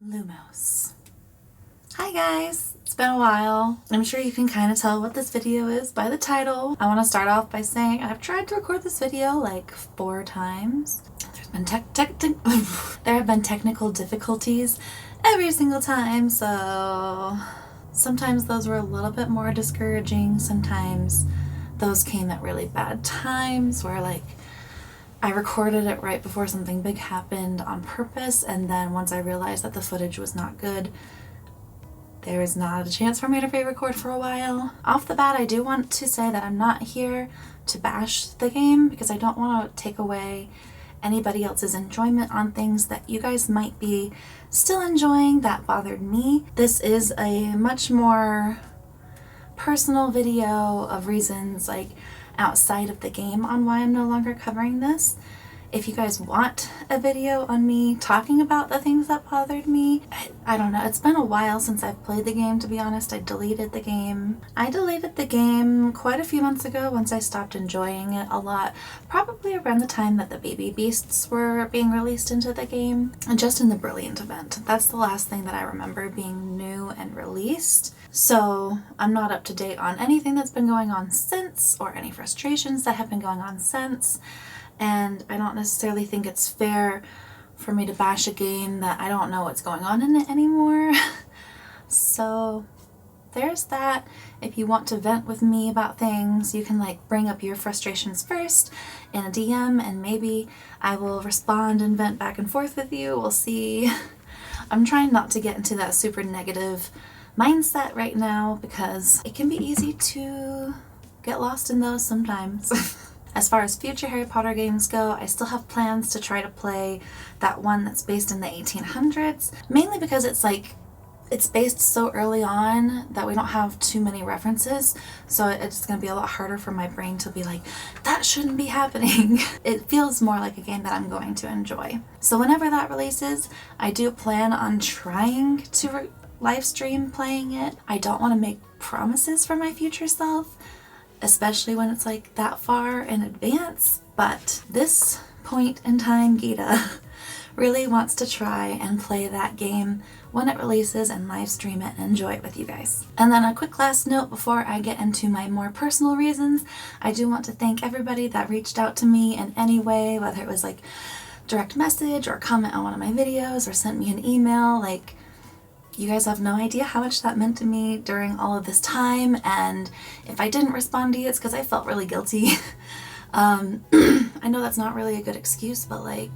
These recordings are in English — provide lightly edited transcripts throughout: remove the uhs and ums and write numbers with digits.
Lumos. Hi guys, it's been a while. I'm sure you can kind of tell what this video is by the title. I want to start off by saying I've tried to record this video like 4 times. There have been technical difficulties every single time, so sometimes those were a little bit more discouraging. Sometimes those came at really bad times where like I recorded it right before something big happened on purpose, and then once I realized that the footage was not good, there is not a chance for me to re-record for a while. Off the bat, I do want to say that I'm not here to bash the game because I don't want to take away anybody else's enjoyment on things that you guys might be still enjoying that bothered me. This is a much more personal video of reasons like outside of the game on why I'm no longer covering this. If you guys want a video on me talking about the things that bothered me, I don't know. It's been a while since I've played the game, to be honest. I deleted the game. I deleted the game quite a few months ago once I stopped enjoying it a lot, probably around the time that the baby beasts were being released into the game, and just in the Brilliant event. That's the last thing that I remember being new and released. So I'm not up to date on anything that's been going on since, or any frustrations that have been going on since. And I don't necessarily think it's fair for me to bash a game that I don't know what's going on in it anymore. So there's that. If you want to vent with me about things, you can like bring up your frustrations first in a DM, and maybe I will respond and vent back and forth with you. We'll see. I'm trying not to get into that super negative mindset right now because it can be easy to get lost in those sometimes. As far as future Harry Potter games go, I still have plans to try to play that one that's based in the 1800s, mainly because it's based so early on that we don't have too many references, so it's going to be a lot harder for my brain to be like, that shouldn't be happening. It feels more like a game that I'm going to enjoy. So whenever that releases, I do plan on trying to live stream playing it. I don't want to make promises for my future self, especially when it's like that far in advance, but this point in time, Gita really wants to try and play that game when it releases and live stream it and enjoy it with you guys. And then a quick last note before I get into my more personal reasons, I do want to thank everybody that reached out to me in any way, whether it was like direct message or comment on one of my videos or sent me an email. Like, you guys have no idea how much that meant to me during all of this time, and if I didn't respond to you, it's because I felt really guilty. I know that's not really a good excuse, but like,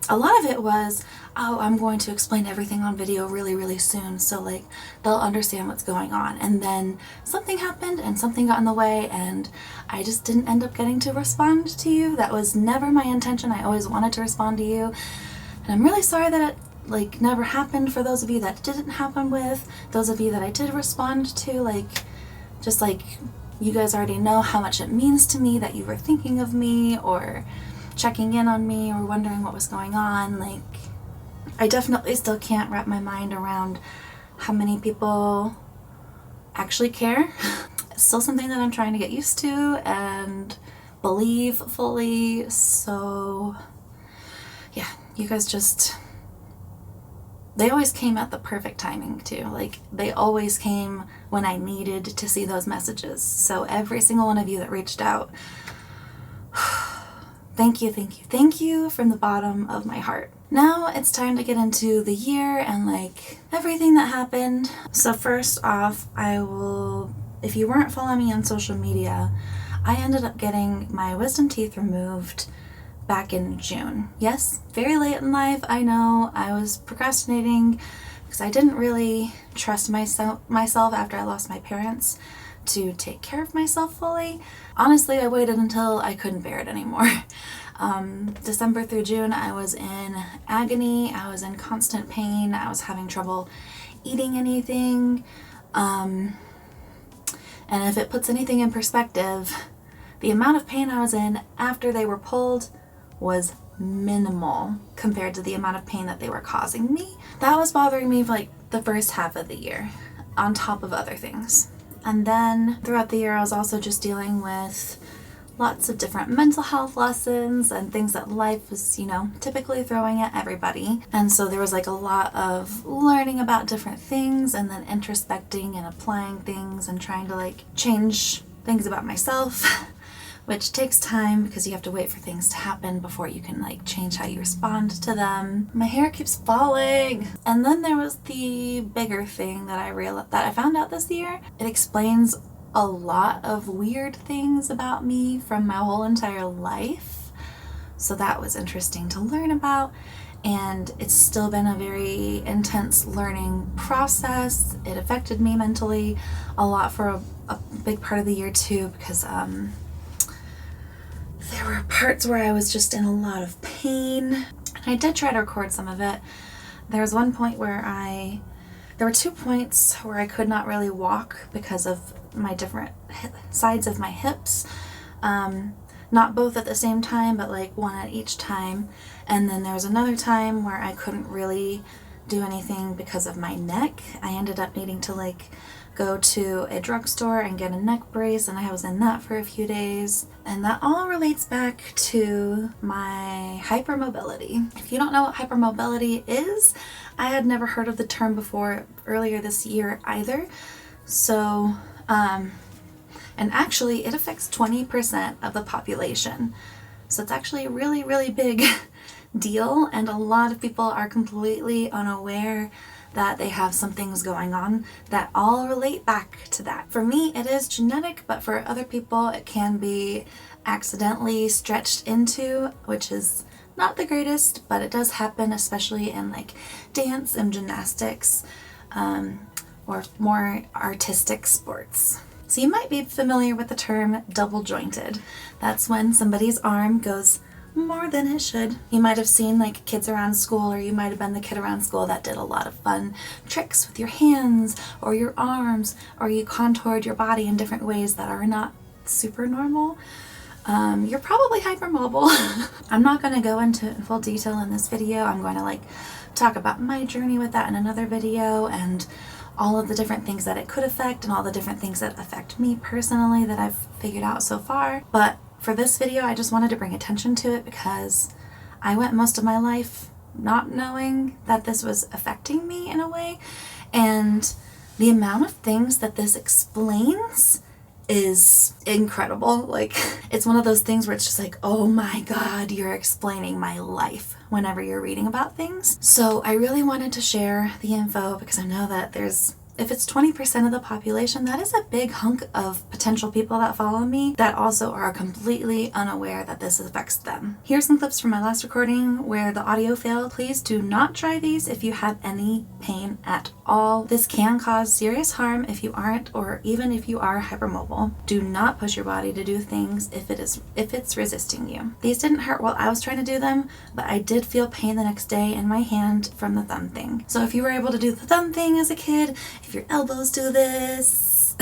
a lot of it was, oh, I'm going to explain everything on video really, really soon, so like, they'll understand what's going on. And then something happened and something got in the way, and I just didn't end up getting to respond to you. That was never my intention. I always wanted to respond to you, and I'm really sorry that it like never happened for those of you that didn't happen with. Those of you that I did respond to, like, just like, you guys already know how much it means to me that you were thinking of me or checking in on me or wondering what was going on. Like, I definitely still can't wrap my mind around how many people actually care. It's still something that I'm trying to get used to and believe fully. So yeah, you guys just, they always came at the perfect timing too. Like, they always came when I needed to see those messages. So every single one of you that reached out, thank you, thank you, thank you from the bottom of my heart. Now it's time to get into the year and like everything that happened. So first off, if you weren't following me on social media, I ended up getting my wisdom teeth removed back in June. Yes, very late in life, I know. I was procrastinating because I didn't really trust myself after I lost my parents to take care of myself fully. Honestly, I waited until I couldn't bear it anymore. December through June, I was in agony. I was in constant pain. I was having trouble eating anything. And if it puts anything in perspective, the amount of pain I was in after they were pulled was minimal compared to the amount of pain that they were causing me. That was bothering me for like the first half of the year, on top of other things. And then throughout the year, I was also just dealing with lots of different mental health lessons and things that life was, typically throwing at everybody. And so there was like a lot of learning about different things and then introspecting and applying things and trying to like change things about myself, which takes time because you have to wait for things to happen before you can like change how you respond to them. My hair keeps falling. And then there was the bigger thing that I found out this year. It explains a lot of weird things about me from my whole entire life. So that was interesting to learn about. And it's still been a very intense learning process. It affected me mentally a lot for a big part of the year too, because there were parts where I was just in a lot of pain. And I did try to record some of it. There was one point where there were 2 points where I could not really walk because of my different sides of my hips. Not both at the same time, but like one at each time. And then there was another time where I couldn't really do anything because of my neck. I ended up needing to like go to a drugstore and get a neck brace, and I was in that for a few days. And that all relates back to my hypermobility. If you don't know what hypermobility is, I had never heard of the term before earlier this year either. So, and actually it affects 20% of the population. So it's actually a really, really big deal, and a lot of people are completely unaware that they have some things going on that all relate back to that. For me, it is genetic, but for other people, it can be accidentally stretched into, which is not the greatest, but it does happen, especially in like dance and gymnastics, or more artistic sports. So you might be familiar with the term double jointed. That's when somebody's arm goes more than it should. You might have seen like kids around school, or you might have been the kid around school that did a lot of fun tricks with your hands or your arms, or you contoured your body in different ways that are not super normal. You're probably hypermobile. I'm not going to go into full detail in this video. I'm going to like talk about my journey with that in another video, and all of the different things that it could affect and all the different things that affect me personally that I've figured out so far. But for this video, I just wanted to bring attention to it because I went most of my life not knowing that this was affecting me in a way. And the amount of things that this explains is incredible. Like, it's one of those things where it's just like, oh my God, you're explaining my life whenever you're reading about things. So I really wanted to share the info because I know that if it's 20% of the population, that is a big hunk of potential people that follow me that also are completely unaware that this affects them. Here's some clips from my last recording where the audio failed. Please do not try these if you have any pain at all. This can cause serious harm if you aren't, or even if you are hypermobile. Do not push your body to do things if it's resisting you. These didn't hurt while I was trying to do them, but I did feel pain the next day in my hand from the thumb thing. So if you were able to do the thumb thing as a kid, if your elbows do this,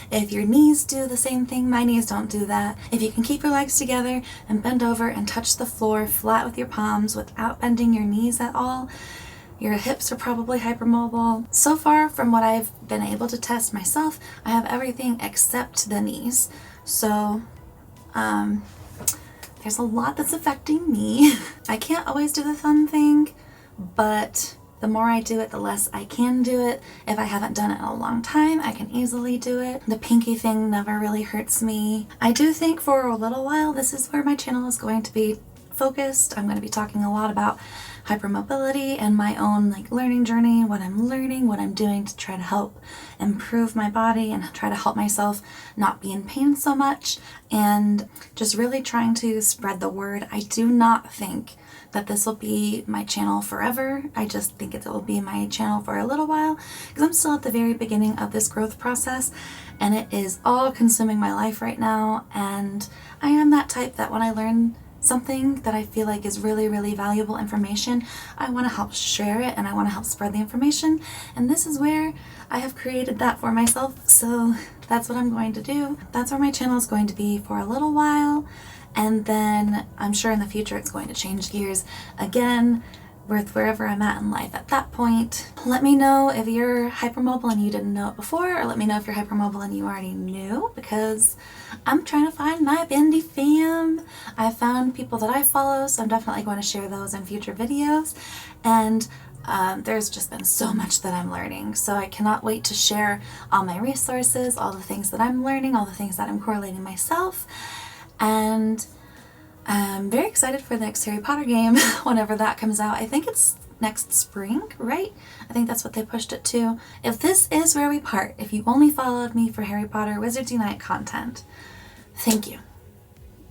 if your knees do the same thing, my knees don't do that. If you can keep your legs together and bend over and touch the floor flat with your palms without bending your knees at all, your hips are probably hypermobile. So far, from what I've been able to test myself, I have everything except the knees. So, there's a lot that's affecting me. I can't always do the thumb thing, but the more I do it, the less I can do it. If I haven't done it in a long time, I can easily do it. The pinky thing never really hurts me. I do think for a little while, this is where my channel is going to be focused. I'm going to be talking a lot about hypermobility and my own like learning journey, what I'm learning, what I'm doing to try to help improve my body and try to help myself not be in pain so much, and just really trying to spread the word. I do not think that this will be my channel forever. I just think it will be my channel for a little while because I'm still at the very beginning of this growth process, and it is all consuming my life right now. And I am that type that when I learn something that I feel like is really, really valuable information, I want to help share it and I want to help spread the information. And this is where I have created that for myself. So that's what I'm going to do. That's where my channel is going to be for a little while. And then I'm sure in the future it's going to change gears again with wherever I'm at in life at that point. Let me know if you're hypermobile and you didn't know it before, or let me know if you're hypermobile and you already knew, because I'm trying to find my bendy fam. I found people that I follow, so I'm definitely going to share those in future videos. And there's just been so much that I'm learning, so I cannot wait to share all my resources, all the things that I'm learning, all the things that I'm correlating myself. And I'm very excited for the next Harry Potter game whenever that comes out. I think it's next spring, right? I think that's what they pushed it to. If this is where we part, if you only followed me for Harry Potter Wizards Unite content, thank you.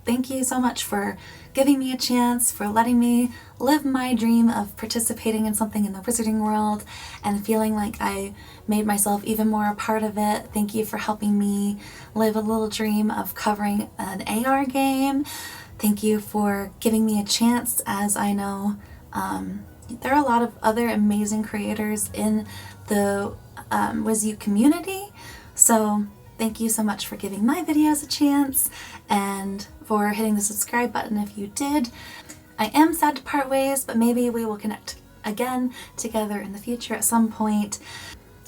Thank you so much for giving me a chance, for letting me live my dream of participating in something in the wizarding world and feeling like I made myself even more a part of it. Thank you for helping me live a little dream of covering an AR game. Thank you for giving me a chance, as I know there are a lot of other amazing creators in the WizU community. So thank you so much for giving my videos a chance and for hitting the subscribe button if you did. I am sad to part ways, but maybe we will connect again together in the future at some point.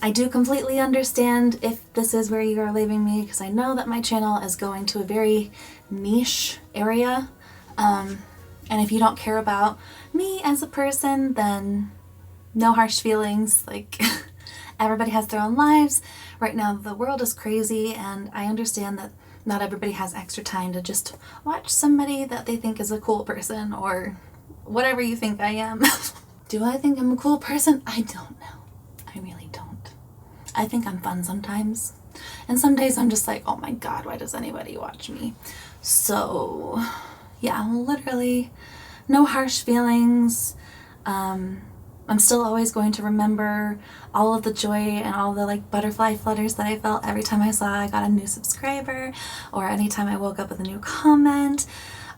I do completely understand if this is where you are leaving me, because I know that my channel is going to a very niche area. And if you don't care about me as a person, then no harsh feelings. Like, everybody has their own lives. Right now the world is crazy, and I understand that not everybody has extra time to just watch somebody that they think is a cool person, or whatever you think I am. Do I think I'm a cool person? I don't know. I really don't. I think I'm fun sometimes. And some days I'm just like, oh my god, why does anybody watch me? So yeah, literally no harsh feelings. I'm still always going to remember all of the joy and all the like butterfly flutters that I felt every time I saw I got a new subscriber, or anytime I woke up with a new comment.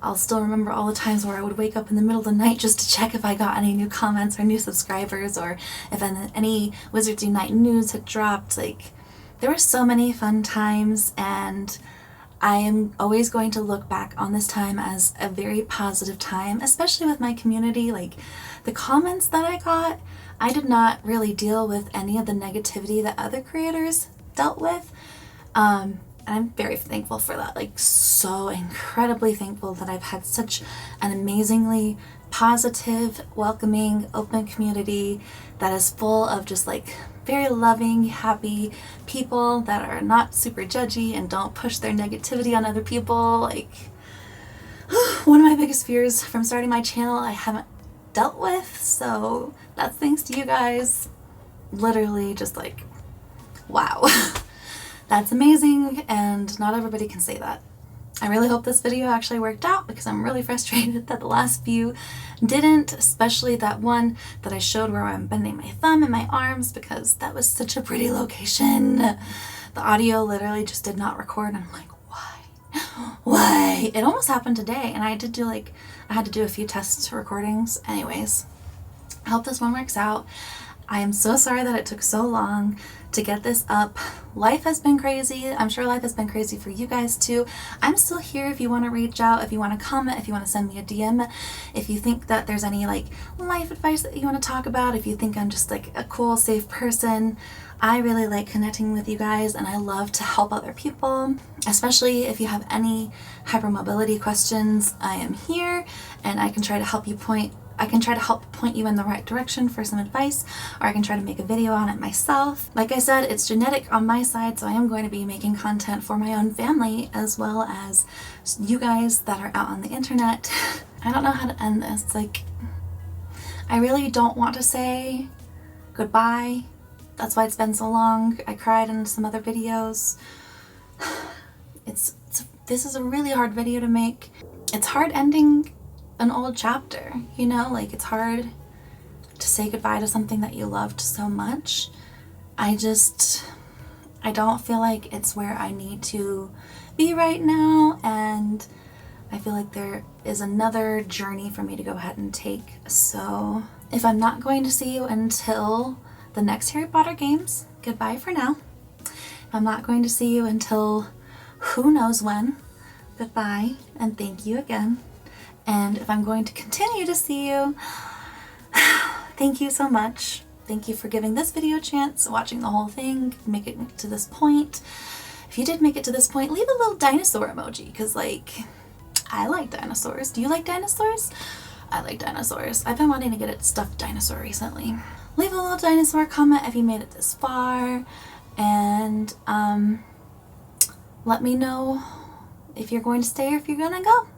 I'll still remember all the times where I would wake up in the middle of the night just to check if I got any new comments or new subscribers, or if any Wizards Unite news had dropped. Like, there were so many fun times, and I am always going to look back on this time as a very positive time, especially with my community. Like, the comments that I got, I did not really deal with any of the negativity that other creators dealt with. And I'm very thankful for that. Like, so incredibly thankful that I've had such an amazingly positive, welcoming, open community that is full of just like very loving, happy people that are not super judgy and don't push their negativity on other people. Like, one of my biggest fears from starting my channel I haven't dealt with, so that's thanks to you guys. Literally just like, wow. That's amazing, and not everybody can say that. I really hope this video actually worked out, because I'm really frustrated that the last few didn't, especially that one that I showed where I'm bending my thumb and my arms, because that was such a pretty location. The audio literally just did not record, and I'm like, why? Why? It almost happened today, and I had to do a few test recordings. Anyways, I hope this one works out. I am so sorry that it took so long to get this up. Life has been crazy. I'm sure life has been crazy for you guys too. I'm still here if you want to reach out, if you want to comment, if you want to send me a DM, if you think that there's any like life advice that you want to talk about, if you think I'm just like a cool, safe person. I really like connecting with you guys, and I love to help other people, especially if you have any hypermobility questions. I am here, and I can try to help point you in the right direction for some advice, or I can try to make a video on it myself. Like I said, it's genetic on my side, so I am going to be making content for my own family as well as you guys that are out on the internet. I don't know how to end this. Like, I really don't want to say goodbye. That's why it's been so long. I cried in some other videos. This is a really hard video to make. It's hard ending an old chapter, you know? Like, it's hard to say goodbye to something that you loved so much. I don't feel like it's where I need to be right now, and I feel like there is another journey for me to go ahead and take. So if I'm not going to see you until the next Harry Potter games, goodbye for now. If I'm not going to see you until who knows when, goodbye, and thank you again. And if I'm going to continue to see you, thank you so much. Thank you for giving this video a chance, watching the whole thing, make it to this point. If you did make it to this point, leave a little dinosaur emoji, because like, I like dinosaurs. Do you like dinosaurs? I like dinosaurs. I've been wanting to get a stuffed dinosaur recently. Leave a little dinosaur comment if you made it this far, and let me know if you're going to stay or if you're gonna go.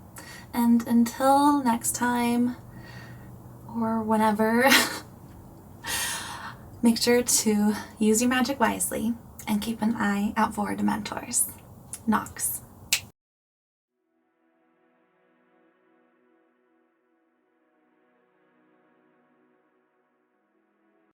And until next time, or whenever, make sure to use your magic wisely and keep an eye out for Dementors. Nox.